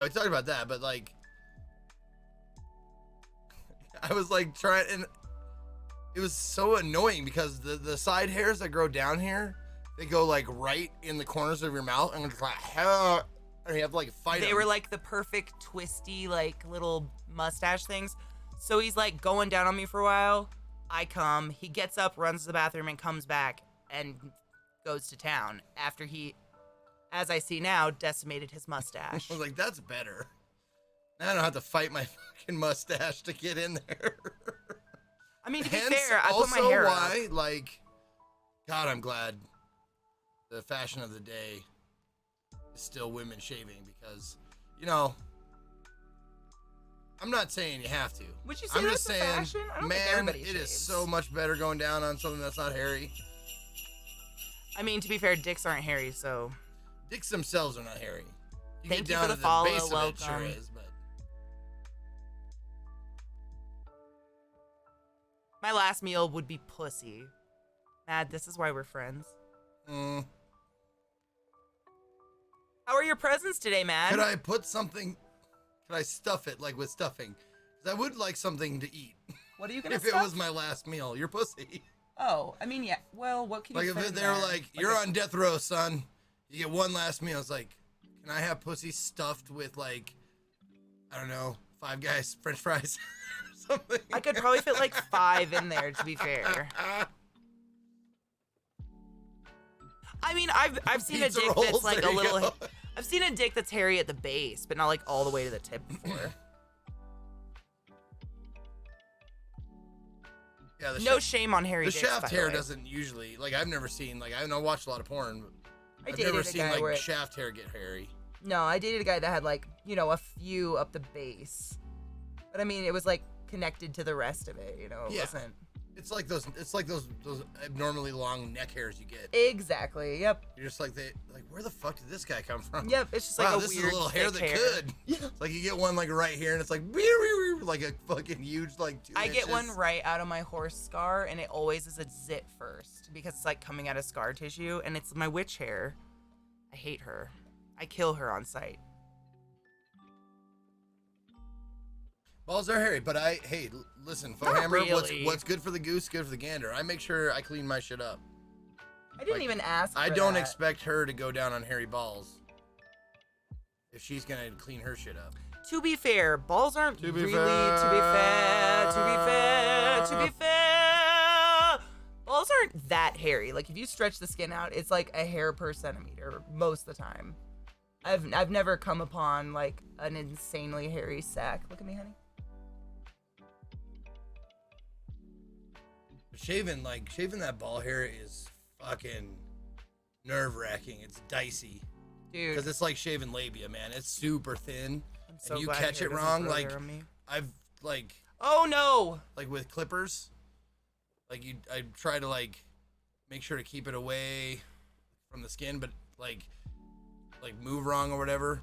I talked about that, but like, I was like trying, and it was so annoying because the side hairs that grow down here, they go like right in the corners of your mouth, and it's like, hell, and you have to like fight They them. were like the perfect twisty, like little mustache things. So he's like going down on me for a while. I come, he gets up, runs to the bathroom, and comes back and goes to town after he, as I see now, decimated his mustache. I was like, that's better. Now I don't have to fight my fucking mustache to get in there. I mean, to be Hence, fair, I put my also hair why, up. like, God, I'm glad the fashion of the day is still women shaving because, you know, I'm not saying you have to. Would you say I'm that's just the saying, fashion? I don't think man, everybody it is shaves. so much better going down on something that's not hairy. I mean, to be fair, dicks aren't hairy, so. Dicks themselves are not hairy. You Thank get you down for the to follow, the base of it, welcome. sure is, but My last meal would be pussy. Mad, this is why we're friends. How are your presents today, Mad? could I put something? Could I stuff it like with stuffing? Because I would like something to eat. What are you gonna If stuff? it was my last meal, your pussy. Oh, I mean, yeah. Well, what can Like you if fit in they were there? like, you're on death row, son. You get one last meal. It's like, can I have pussy stuffed with like, I don't know, Five Guys French fries or something? I could probably fit like 5 in there, to be fair. I mean, I've seen a Pizza dick rolls, that's like there a you little. go. I've seen a dick that's hairy at the base, but not like all the way to the tip before. Yeah, the No shame on hairy the dicks, shaft by the hair way. doesn't usually, like, I've never seen, like, I don't watch a lot of porn, but I I've dated never a seen, guy like, where it- shaft hair get hairy. No, I dated a guy that had like, you know, a few up the base. But I mean, it was like connected to the rest of it, you know? It Yeah. wasn't. It's like those abnormally long neck hairs you get. Exactly. Yep. You're just like, where the fuck did this guy come from? Yep. It's just Wow, like a this weird is a little hair thick that could. It's like you get one like right here, and it's like like a fucking huge like 2 I inches. get one right out of my horse scar, and it always is a zit first because it's like coming out of scar tissue, and it's my witch hair. I hate her. I kill her on sight. Balls are hairy, but hey, listen, Not Fohammer, really. what's good for the goose, good for the gander. I make sure I clean my shit up. I didn't Like, even ask for I don't that. expect her to go down on hairy balls if she's gonna clean her shit up. To be fair, balls aren't To be really, fair. to be fair, balls aren't that hairy. Like, if you stretch the skin out, it's like a hair per centimeter most of the time. I've never come upon, like, an insanely hairy sack. Look at me, honey. Shaving that ball hair is fucking nerve-wracking. It's dicey. Dude, Because it's like shaving labia, man. It's super thin. I'm so and you glad catch hair it doesn't wrong, grow like hair on me. I've like Oh, no! with clippers, like I try to like make sure to keep it away from the skin, but like move wrong or whatever,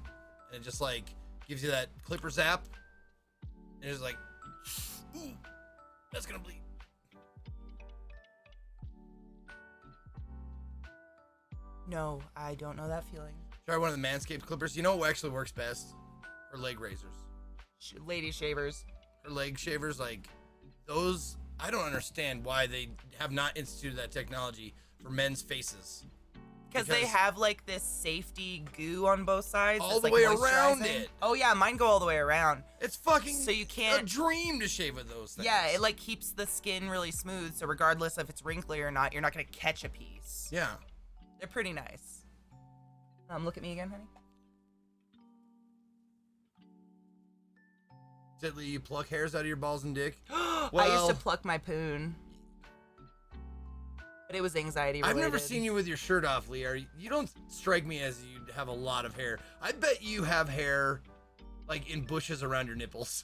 and it just like gives you that clipper zap, and it's like, ooh, that's gonna bleed. No, I don't know that feeling. Try one of the Manscaped clippers. You know what actually works best? Her leg razors. Lady shavers. Her leg shavers, like those. I don't understand why they have not instituted that technology for men's faces. Because they have, like, this safety goo on both sides. All that's, the like, way around moisturizing. it. Oh, yeah, mine go all the way around. It's fucking So you a can't... dream to shave with those things. Yeah, it, like, keeps the skin really smooth, so regardless if it's wrinkly or not, you're not going to catch a piece. Yeah. They're pretty nice. Look at me again, honey. Sidley, you pluck hairs out of your balls and dick? I used Well- to pluck my poon. But it was anxiety related. I've never seen you with your shirt off, Leah. You don't strike me as you have a lot of hair. I bet you have hair, like, in bushes around your nipples.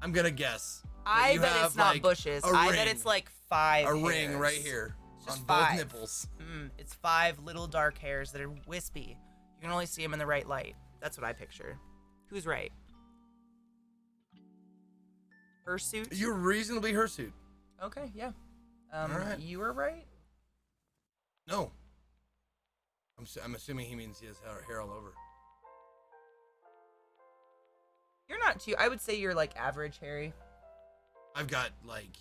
I'm gonna guess. I you bet have, it's not like, bushes. a I ring. bet it's like 5 A hairs. ring right here It's just on 5. both nipples. It's 5 little dark hairs that are wispy. You can only see them in the right light. That's what I picture. Who's right? Hirsute? You're reasonably hirsute. Okay, yeah. Alright. You were right. No. I'm assuming he means he has hair all over. not too. I would say you're like average hairy. I've got like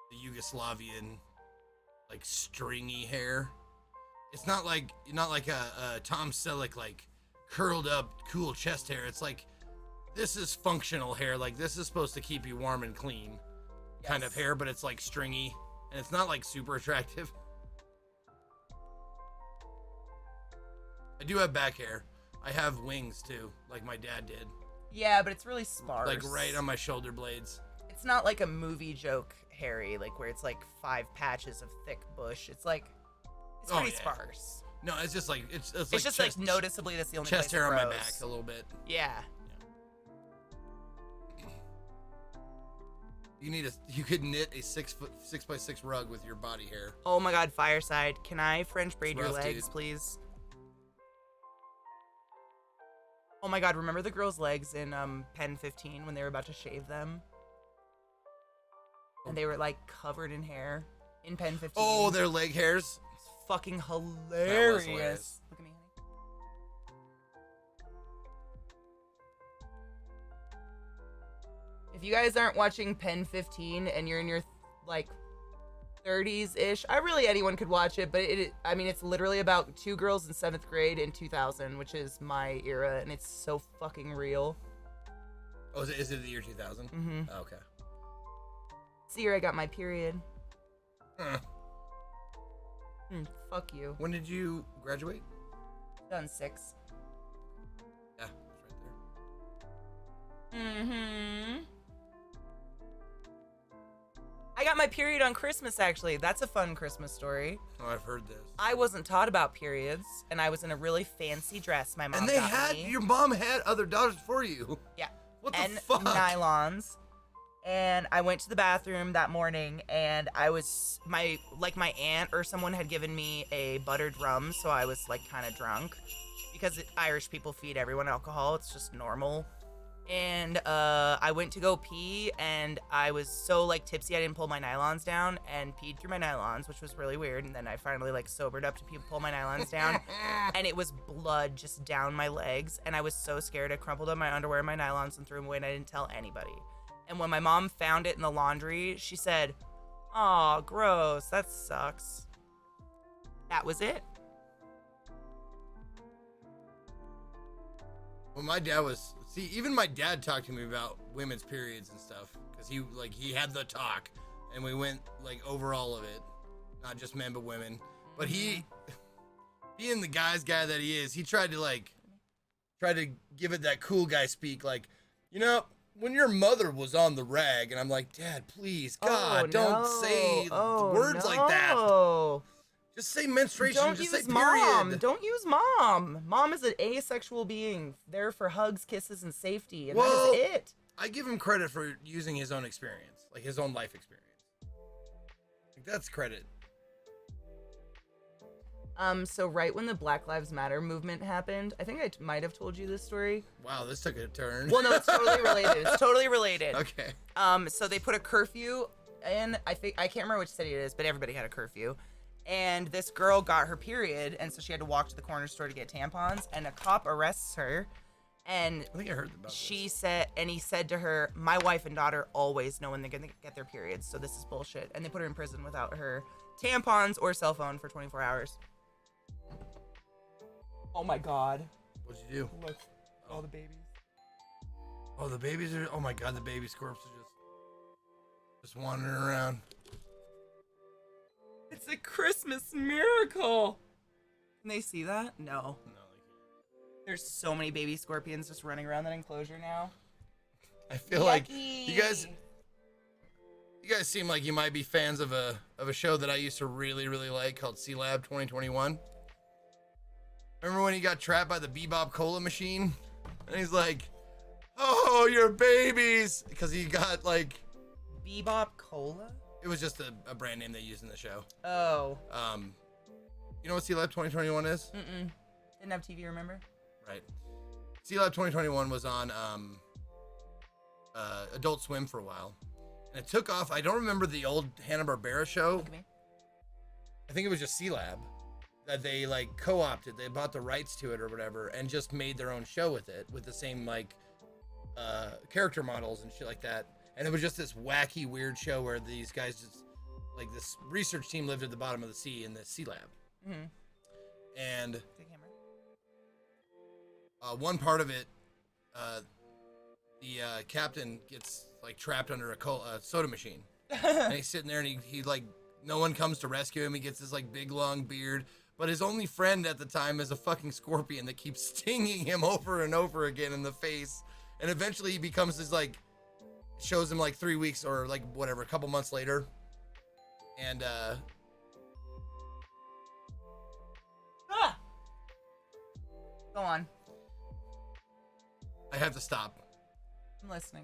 the Yugoslavian, like stringy hair. It's not like a Tom Selleck like curled up cool chest hair. It's like this is functional hair. Like this is supposed to keep you warm and clean, kind of hair, but it's like stringy and it's not like super attractive. I do have back hair. I have wings too, like my dad did. Yeah, but it's really sparse. Like right on my shoulder blades. It's not like a movie joke hairy, like where it's like 5 patches of thick bush. It's like it's pretty sparse. No, it's just like it's like just chest, like noticeably that's the only chest place hair it on grows. my back a little bit. Yeah. You could knit a 6x6 rug with your body hair. Oh my God, Fireside, can I French braid your rough, legs, dude. please? Oh my God, remember the girls' legs in Pen 15 when they were about to shave them? And they were like covered in hair in Pen 15. Oh, their leg hairs. It's fucking hilarious. That was hilarious. Look at me, honey. If you guys aren't watching Pen 15 and you're in your like 30s-ish, anyone could watch it, but it's literally about 2 girls in 7th grade in 2000, which is my era, and it's so fucking real. Oh, is it the year 2000? Mm-hmm. Oh, okay. It's the year I got my period. Huh. Fuck you. When did you graduate? Done 6. Yeah, it's right there. Mm-hmm. I got my period on Christmas, actually. That's a fun Christmas story. Oh, I've heard this. I wasn't taught about periods, and I was in a really fancy dress my mom got me. Your mom had other daughters for you. Yeah. What the and fuck? Nylons. And I went to the bathroom that morning, and my aunt or someone had given me a buttered rum, so I was like kind of drunk because Irish people feed everyone alcohol. It's just normal. And I went to go pee, and I was so like tipsy I didn't pull my nylons down and peed through my nylons, which was really weird. And then I finally like sobered up to pull my nylons down, and it was blood just down my legs. And I was so scared. I crumpled up my underwear and my nylons and threw them away, and I didn't tell anybody. And when my mom found it in the laundry, she said, "Aw, gross, that sucks." That was it. Well, even my dad talked to me about women's periods and stuff, because he had the talk, and we went like over all of it, not just men but women. But he, being the guy's guy that he is, he tried to give it that cool guy speak, like, when your mother was on the rag, and I'm like, Dad, please, God, don't say words like that. Just say menstruation. Don't just use say mom. period. Don't use mom. Mom is an asexual being, there for hugs, kisses, and safety, and that is it. I give him credit for using his own experience, like his own life experience. Like, that's credit. So right when the Black Lives Matter movement happened, I think I might have told you this story. Wow, this took a turn. Well, no, it's totally related. It's totally related. Okay. So they put a curfew in, I can't remember which city it is, but everybody had a curfew. And this girl got her period, and so she had to walk to the corner store to get tampons, and a cop arrests her. And I think I heard about he said to her, "My wife and daughter always know when they're gonna get their periods, so this is bullshit." And they put her in prison without her tampons or cell phone for 24 hours. Oh my God. What'd you do? Look, all the babies. Oh, the babies are. Oh my God, the baby's corpse are just wandering around. It's a Christmas miracle. Can they see that? No. No, they can't. There's so many baby scorpions just running around that enclosure now. I feel like you guys seem like you might be fans of a show that I used to really, really like called C-Lab 2021. Remember when he got trapped by the Bebop Cola machine? And he's like, "Oh, your babies!" Because he got like... Bebop Cola? It was just a brand name they used in the show. Oh. You know what C-Lab 2021 is? Mm-mm. Didn't have TV, remember? Right. C-Lab 2021 was on Adult Swim for a while. And it took off. I don't remember the old Hanna-Barbera show. Look at me. I think it was just C-Lab that they like co-opted. They bought the rights to it or whatever and just made their own show with it, with the same like character models and shit like that. And it was just this wacky, weird show where these guys just, like, this research team lived at the bottom of the sea in the sea lab. Mm-hmm. And one part of it, the captain gets, like, trapped under a soda machine. And he's sitting there, and he, like, no one comes to rescue him. He gets this, like, big, long beard. But his only friend at the time is a fucking scorpion that keeps stinging him over and over again in the face. And eventually he becomes this, like, shows him, like, 3 weeks or, like, whatever, a couple months later. And, Go on. I have to stop. I'm listening.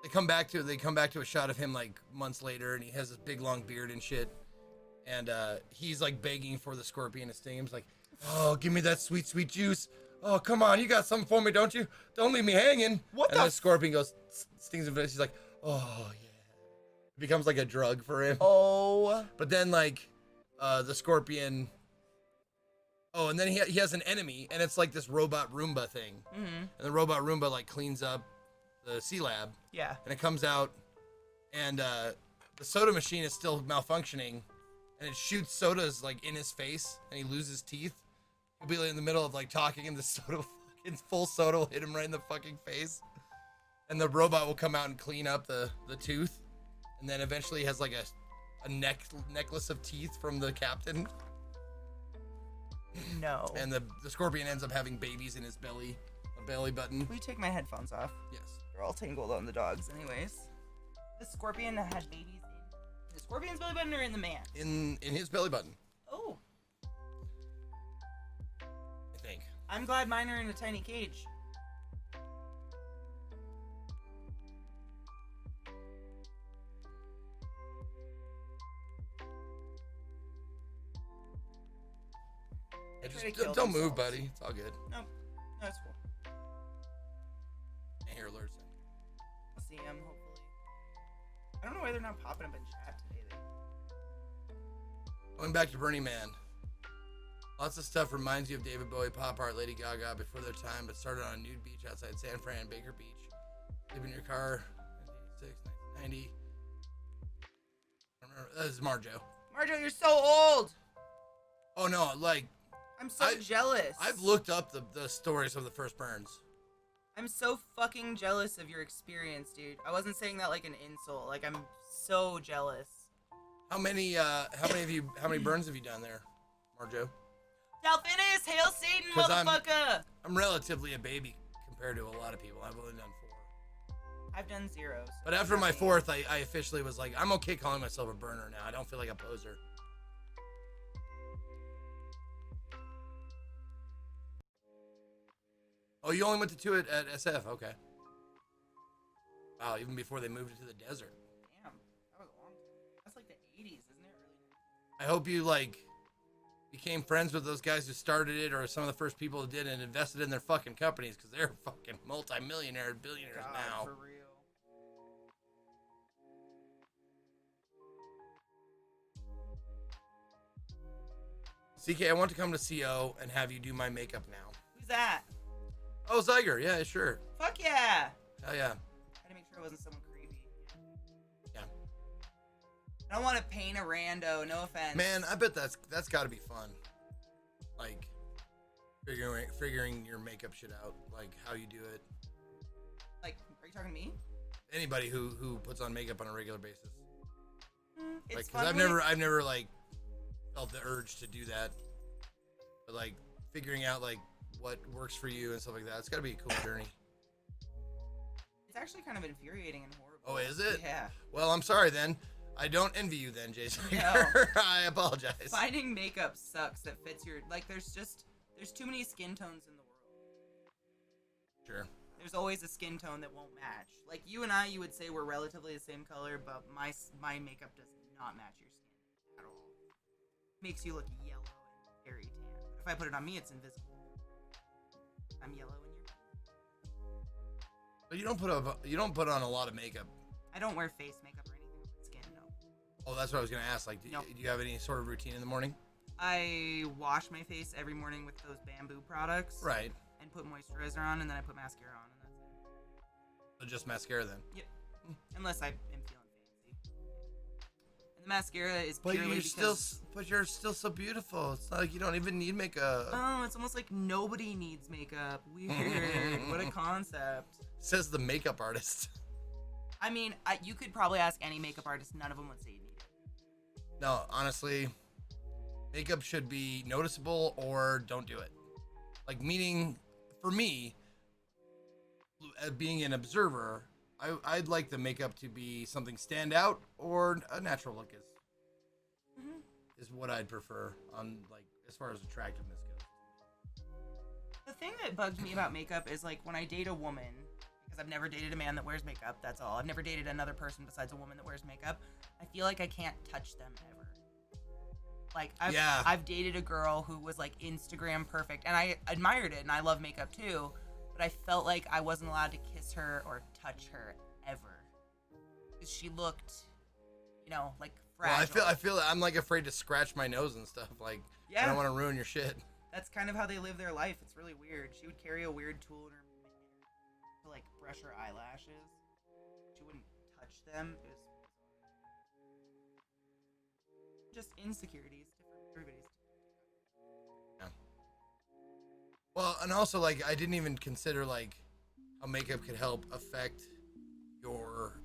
They come back to a shot of him, like, months later, and he has this big, long beard and shit. And, he's, like, begging for the scorpion to sting him. He's like, oh, give me that sweet, sweet juice. Oh, come on, you got something for me, don't you? Don't leave me hanging. What and the scorpion goes, stings him. He's like, oh, yeah. It becomes like a drug for him. Oh. But then, like, the scorpion... Oh, and then he has an enemy, and it's like this robot Roomba thing. Mm-hmm. And the robot Roomba, like, cleans up the sea lab. Yeah. And it comes out, and the soda machine is still malfunctioning, and it shoots sodas, like, in his face, and he loses teeth. He'll be like, in the middle of, like, talking, and the soda, fucking full soda will hit him right in the fucking face. And the robot will come out and clean up the tooth. And then eventually he has, like, a necklace of teeth from the captain. No. And the scorpion ends up having babies in his belly, a belly button. Will you take my headphones off? Yes. They're all tangled on the dogs anyways. The scorpion had babies in the scorpion's belly button or in the man? In his belly button. Oh. I think. I'm glad mine are in a tiny cage. Just don't move, buddy. It's all good. Nope. No, it's cool. And here, alerts. I'll see him, hopefully. I don't know why they're not popping up in chat today. Going back to Burning Man. Lots of stuff reminds you of David Bowie, pop art, Lady Gaga before their time, but started on a nude beach outside San Fran, Baker Beach. Live in your car, 1986, 1990. I don't remember. This is Marjo. Marjo, you're so old! Oh no, like... I'm so jealous. I've looked up the stories of the first burns. I'm so fucking jealous of your experience, dude. I wasn't saying that like an insult. Like, I'm so jealous. How many burns have you done there, Marjo? Delphinus, hail Satan, 'Cause motherfucker! I'm relatively a baby compared to a lot of people. I've only done 4. I've done 0. So but after my 4th, I officially was like, I'm okay calling myself a burner now. I don't feel like a poser. Oh, you only went to 2 at SF, okay. Wow, even before they moved it to the desert. Damn, that was a long time. That's like the 80s, isn't it? I hope you, like, became friends with those guys who started it or some of the first people who did and invested in their fucking companies because they're fucking multi-millionaire billionaires God, now. For real. CK, I want to come to CO and have you do my makeup now. Who's that? Oh, Zyger, yeah, sure. Fuck yeah! Hell yeah. I had to make sure it wasn't someone creepy. Yeah. I don't want to paint a rando, no offense. Man, I bet that's got to be fun. Like, figuring your makeup shit out, like how you do it. Like, are you talking to me? Anybody who puts on makeup on a regular basis. It's Like, fun. because I've never like felt the urge to do that. But like figuring out like what works for you and stuff like that, it's got to be a cool journey. It's actually kind of infuriating and horrible. Oh, is it? Yeah. Well, I'm sorry then. I don't envy you then, Jason. No. I apologize. Finding makeup sucks that fits your, like, there's too many skin tones in the world. Sure. There's always a skin tone that won't match. Like, you and I, you would say we're relatively the same color, but my makeup does not match your skin at all. Makes you look yellow and very tan. But if I put it on me, it's invisible. I'm yellow and you're... But you don't put on a lot of makeup. I don't wear face makeup or anything on my skin, no. Oh, that's what I was gonna ask. Like, do you have any sort of routine in the morning? I wash my face every morning with those bamboo products. Right. And put moisturizer on, and then I put mascara on, and that's it. So just mascara then. Yep. Unless I am feeling fancy. And the mascara is But purely because... you're still so beautiful. It's not like you don't even need makeup. Oh, it's almost like nobody needs makeup. Weird. What a concept. Says the makeup artist. I mean, you could probably ask any makeup artist. None of them would say you need it. No, honestly, makeup should be noticeable or don't do it. Like, meaning, for me, being an observer, I'd like the makeup to be something stand out or a natural look is what I'd prefer on, like, as far as attractiveness goes. The thing that bugs me about makeup is, like, when I date a woman, because I've never dated a man that wears makeup, that's all. I've never dated another person besides a woman that wears makeup. I feel like I can't touch them ever. Like, I've dated a girl who was, like, Instagram perfect, and I admired it, and I love makeup too, but I felt like I wasn't allowed to kiss her or touch her ever. Because she looked, you know, like, fragile. Well, I feel I'm, like, afraid to scratch my nose and stuff. Like, I don't want to ruin your shit. That's kind of how they live their life. It's really weird. She would carry a weird tool in her to, like, brush her eyelashes. She wouldn't touch them. It was just insecurities. Everybody's. Yeah. Well, and also, like, I didn't even consider, like, how makeup could help affect your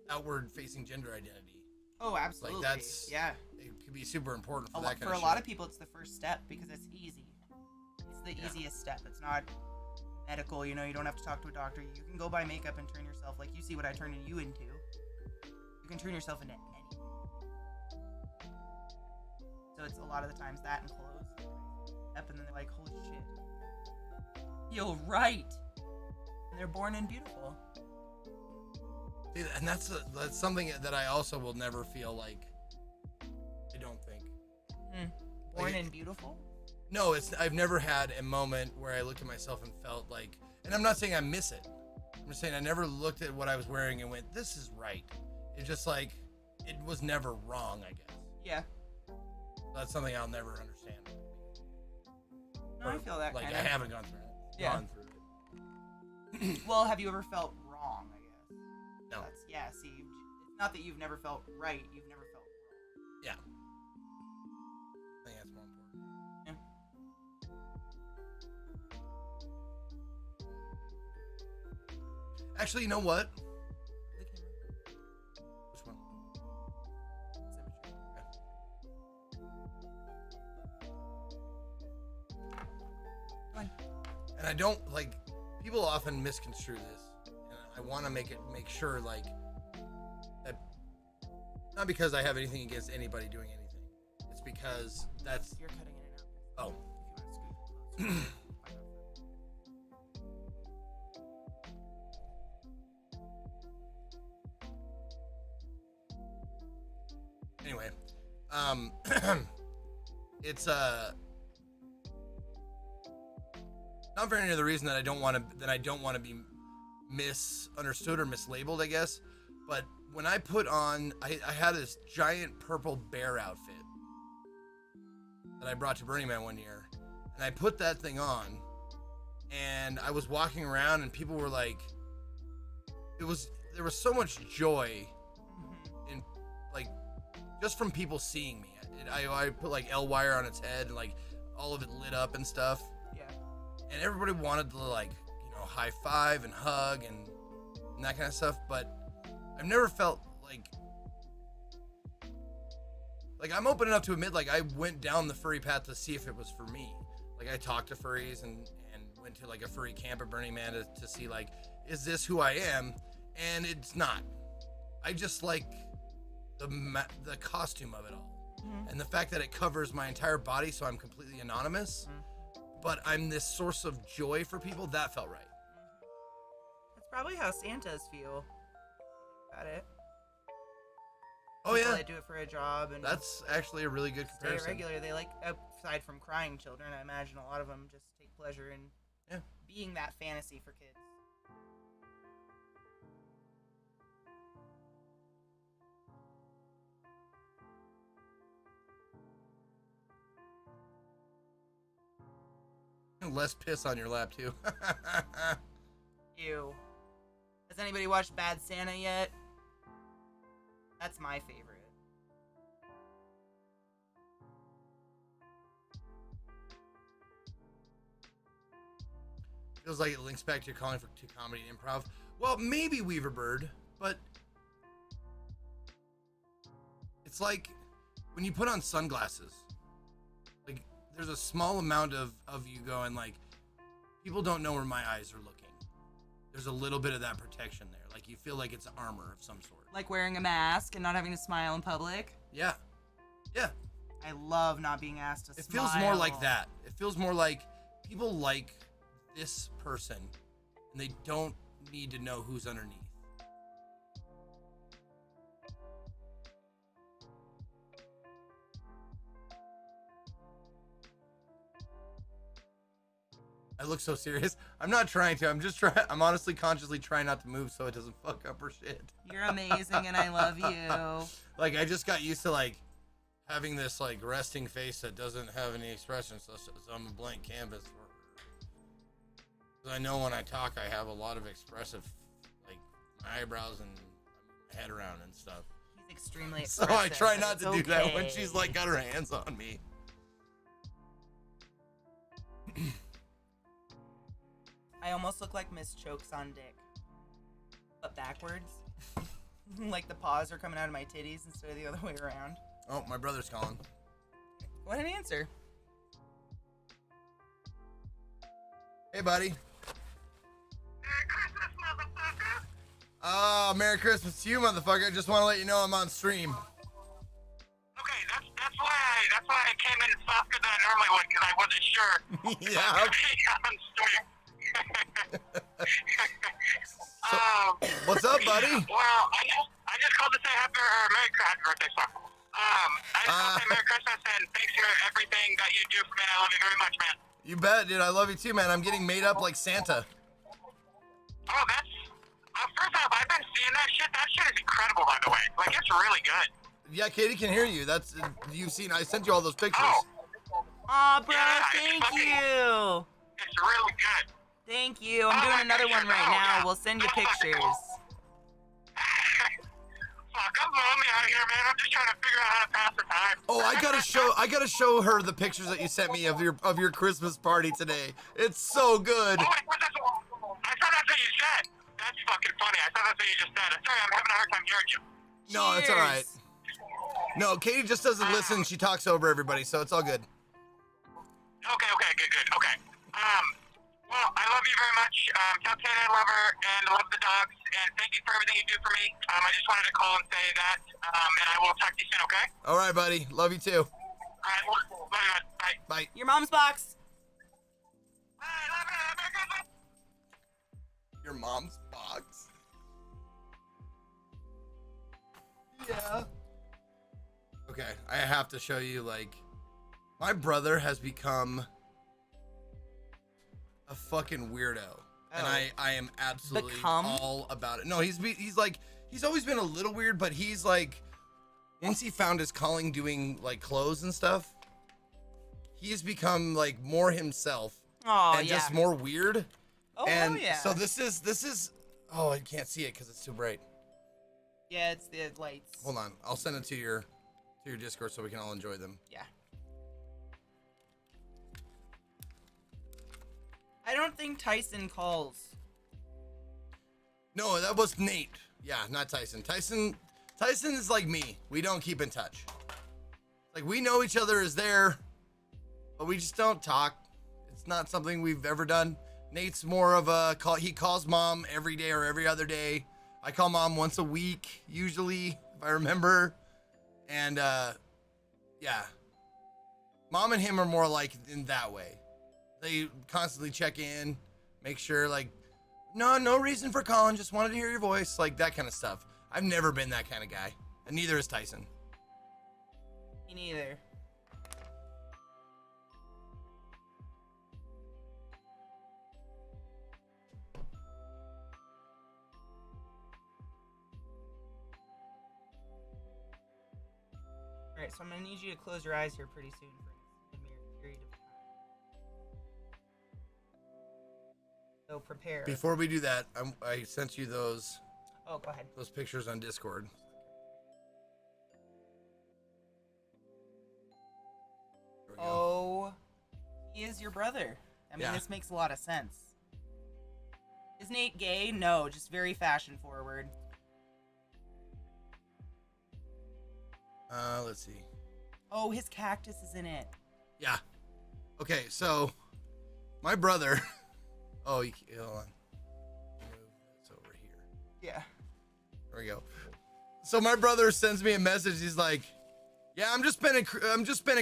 outward-facing gender identity. Oh, absolutely. Like, that's... Yeah. It could be super important for that kind of shit. shit. For a lot of people, it's the first step because it's easy. It's the easiest step. It's not medical, you know, you don't have to talk to a doctor. You can go buy makeup and turn yourself, like, you see what I turned you into. You can turn yourself into anything. So it's a lot of the times that and clothes. And then they're like, holy shit. You're right. And they're born in beautiful. And that's something that I also will never feel like, I don't think. Born in beautiful? No, I've never had a moment where I looked at myself and felt like, and I'm not saying I miss it. I'm just saying I never looked at what I was wearing and went, this is right. It's just like, it was never wrong, I guess. Yeah. That's something I'll never understand. No, I feel that like, kind I of. haven't gone through it. Yeah. Gone through it. Well, have you ever felt wrong, I guess? No. See, it's not that you've never felt right, you've never felt wrong. Yeah. I think that's more important. Yeah. Actually, you know what? Which one? Okay. And I don't, like, people often misconstrue this, and I want to make sure, like, that, not because I have anything against anybody doing anything, it's because that's... You're cutting in and out. Oh. If you want to scoot closer. Anyway, it's not for any other reason that I don't want to be misunderstood or mislabeled, I guess. But when I put on, I had this giant purple bear outfit that I brought to Burning Man one year, and I put that thing on, and I was walking around, and people were like, there was so much joy in, like, just from people seeing me. I put, like, L wire on its head, and, like, all of it lit up and stuff. Yeah. And everybody wanted to, like, you know, high five and hug and that kind of stuff, but I've never felt like I'm open enough to admit, like, I went down the furry path to see if it was for me. Like, I talked to furries and went to, like, a furry camp at Burning Man to see, like, is this who I am? And it's not. I just like the costume of it all. And the fact that it covers my entire body, so I'm completely anonymous, but I'm this source of joy for people, that felt right. That's probably how Santas feel about it. Oh, People yeah. that do it for a job. And that's actually a really good comparison. Stay regular. They, like, aside from crying children, I imagine a lot of them just take pleasure in being that fantasy for kids. Less piss on your lap too. Ew. Has anybody watched Bad Santa yet? That's my favorite. Feels like it links back to your calling to comedy and improv. Well, maybe Weaverbird, but it's like when you put on sunglasses. Like there's a small amount of you going like, people don't know where my eyes are looking. There's a little bit of that protection there. Like you feel like it's armor of some sort. Like wearing a mask and not having to smile in public? Yeah. Yeah. I love not being asked to smile. It feels more like that. It feels more like people like this person and they don't need to know who's underneath. I look so serious. I'm not trying to. I'm honestly consciously trying not to move so it doesn't fuck up her shit. You're amazing and I love you. Like I just got used to like having this like resting face that doesn't have any expression, so I'm a blank canvas for her. I know when I talk I have a lot of expressive, like my eyebrows and my head around and stuff. He's extremely So expressive. I try not to do that when okay. she's like got her hands on me. I almost look like Miss Chokes on Dick, but backwards. Like the paws are coming out of my titties instead of the other way around. Oh, my brother's calling. What an answer. Hey, buddy. Merry Christmas, motherfucker! Oh, Merry Christmas to you, motherfucker. I just want to let you know I'm on stream. Okay, that's why I came in softer than I normally would, because I wasn't sure. Yeah. I'm sorry. So, what's up, buddy? Well, I just called to say happy birthday, sorry. I just called to say Merry Christmas and thanks for everything that you do for me. I love you very much, man. You bet, dude. I love you too, man. I'm getting made up like Santa. Oh, that's... first off, I've been seeing that shit. That shit is incredible, by the way. Like, it's really good. Yeah, Katie can hear you. That's you've seen. I sent you all those pictures. Oh. Aw, bro, Yeah, thank it's you. It's really good. Thank you. I'm Oh, doing my another pictures. one right Oh, now. yeah. We'll send you Oh, that's pictures. cool. Fuck, I'm lonely out here, man. I'm just trying to figure out how to pass the time. Oh, I gotta show her the pictures that you sent me of your Christmas party today. It's so good. Oh, wait, I thought that's what you said. That's fucking funny. I thought that's what you just said. Sorry, I'm having a hard time hearing you. No, it's all right. Cheers. No, Katie just doesn't listen. She talks over everybody, so it's all good. Okay, good. Okay. Well, I love you very much. Tell Tate I love her and I love the dogs, and thank you for everything you do for me. I just wanted to call and say that, and I will talk to you soon, okay? All right, buddy. Love you too. All right, love you, man. Bye. Bye. Your mom's box. Bye, love you. Merry Christmas. Your mom's box. Yeah. Okay, I have to show you, like, my brother has become a fucking weirdo. And I am absolutely all about it. No, he's always been a little weird, but he's like, once he found his calling doing like clothes and stuff, he's become like more himself. Oh, and yeah. just more weird. Oh, and yeah. so this is oh, I can't see it because it's too bright. Yeah, it's the lights. Hold on, I'll send it to your Discord so we can all enjoy them. Yeah. I don't think Tyson calls. No, that was Nate. Yeah, not Tyson. Tyson is like me. We don't keep in touch. Like, we know each other is there, but we just don't talk. It's not something we've ever done. Nate's more of a call. He calls mom every day or every other day. I call mom once a week, usually, if I remember. And, yeah. Mom and him are more like in that way. They constantly check in, make sure, like, no reason for calling, just wanted to hear your voice, like that kind of stuff. I've never been that kind of guy, and neither is Tyson. Me neither. Alright, so I'm gonna need you to close your eyes here pretty soon for a period of time. So prepare. Before we do that, I sent you those Oh, go ahead. pictures on Discord. There we go. Oh, he is your brother. I mean, Yeah. this makes a lot of sense. Is Nate gay? No, just very fashion forward. Let's see. Oh, his cactus is in it. Yeah. Okay, so my brother. Oh, hold on. Move this over here. Yeah. There we go. So my brother sends me a message. He's like, "Yeah, I'm just spending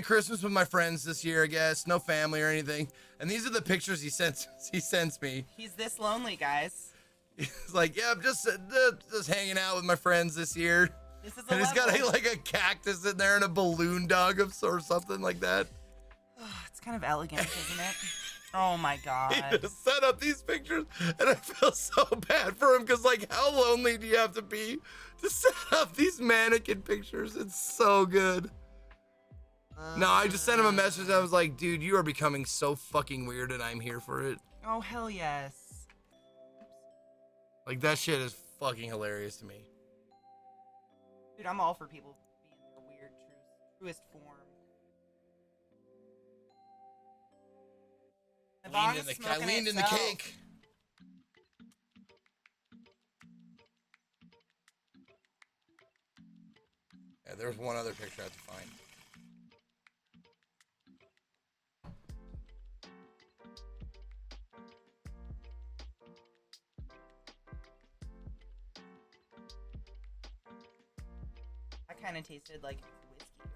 Christmas with my friends this year, I guess. No family or anything." And these are the pictures he sends me. He's this lonely, guys. He's like, "Yeah, I'm just hanging out with my friends this year." This is a And he's got level. like a cactus in there and a balloon dog or something like that. It's kind of elegant, isn't it? Oh my He god. just set up these pictures, and I feel so bad for him because, like, how lonely do you have to be to set up these mannequin pictures? It's so good. No, I just sent him a message. And I was like, "Dude, you are becoming so fucking weird, and I'm here for it." Oh, hell yes. Like, that shit is fucking hilarious to me. Dude, I'm all for people being their weird, truest form. I leaned in the cake. Yeah, there's one other picture I have to find. That kind of tasted like whiskey.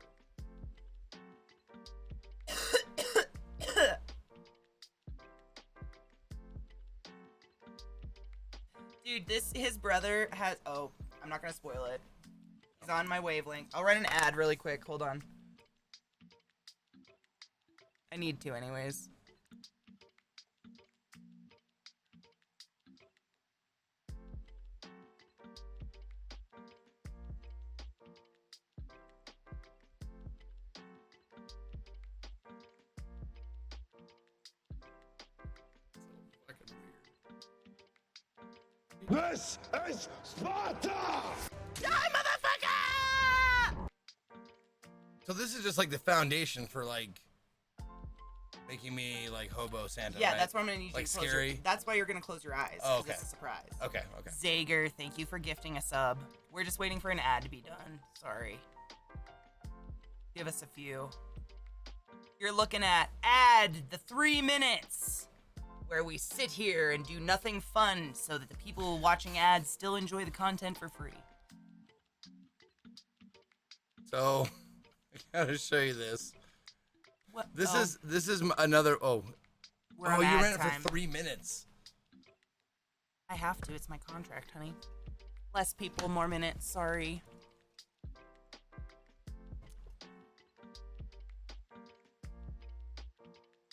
Dude, his brother has, oh, I'm not gonna spoil it. He's on my wavelength. I'll run an ad really quick, hold on. I need to anyways. This is Sparta! Die, motherfucker! So this is just like the foundation for like making me like hobo Santa. Yeah, right? that's what I'm gonna need you Like to close scary. That's why you're gonna close your eyes. Oh, 'cause okay. It's a surprise. Okay. Okay. Zager, thank you for gifting a sub. We're just waiting for an ad to be done. Sorry. Give us a few. You're looking at ad the 3 minutes where we sit here and do nothing fun so that the people watching ads still enjoy the content for free. So I gotta show you this. What? This Oh, is another. Oh, we're oh, on you ad ran it time. for 3 minutes. I have to. It's my contract, honey. Less people, more minutes. Sorry.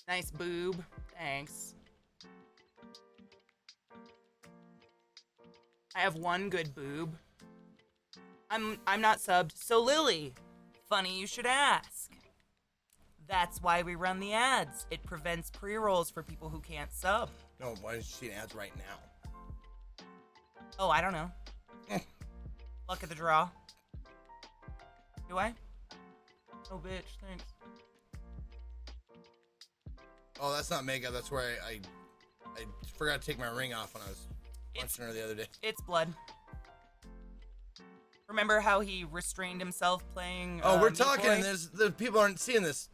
Nice boob. Thanks. I have one good boob. I'm not subbed. So Lily, funny you should ask. That's why we run the ads. It prevents pre-rolls for people who can't sub. No, why did you see ads right now? Oh, I don't know. Luck of the draw. Do I? Oh, bitch, thanks. Oh, that's not makeup. That's where I forgot to take my ring off when I was punching her the other day. It's blood. Remember how he restrained himself playing? Oh, we're Meat talking, Boy? and the people aren't seeing this.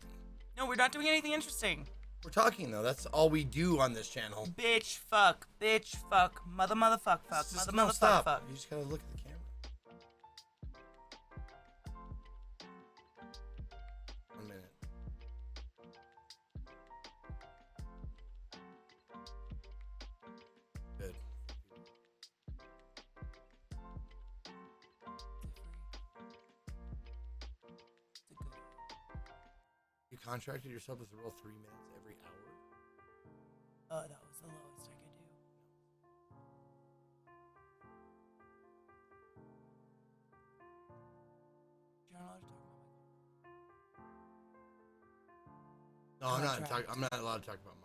No, we're not doing anything interesting. We're talking though. That's all we do on this channel. Bitch, fuck, motherfuck, fuck, It's just- mother, no, motherfuck, stop. fuck. You just gotta look at the camera. 1 minute. Good. You contracted yourself to roll 3 minutes every hour? That was the lowest I could do. You're not allowed to talk about my No, I'm not. Contract. I'm not allowed to talk about